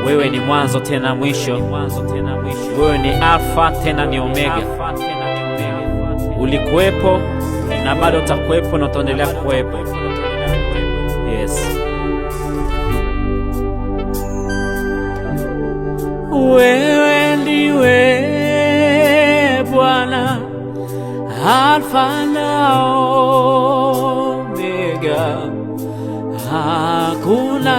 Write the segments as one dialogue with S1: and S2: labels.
S1: Wewe ni mwanzo tena mwisho, wewe ni Alfa tena ni Omega. Ulikuwepo na bado utakuwepo na utaendelea kuwepo. Yes.
S2: Wewe ndiwe Bwana, Alfa na Omega. Hakuna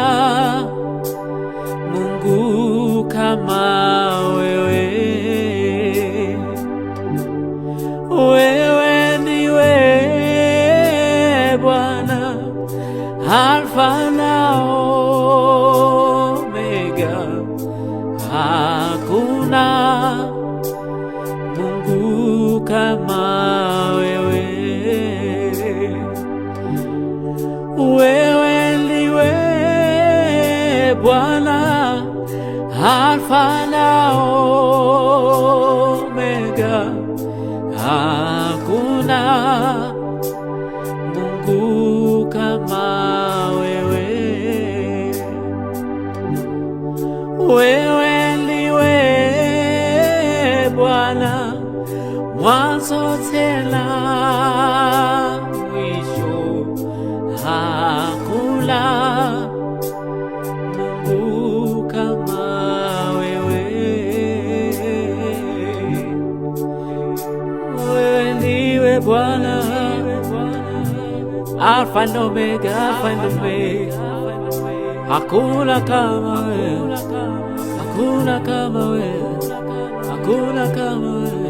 S2: Mungu kama wewe. Wewe ndiwe Bwana, Alfa na Omega. Hakuna Mungu kama wewe. Wewe ndiwe Bwana, Alfa na Omega. Hakuna Mungu kama wewe. Wewe ndiwe Bwana, mwanzo tena mwisho. Hakuna Mungu kama wewe. Wewe ndiwe Bwana, Alfa na Omega, Alfa na Omega. Hakuna kama wewe, hakuna kama wewe, hakuna kama wewe.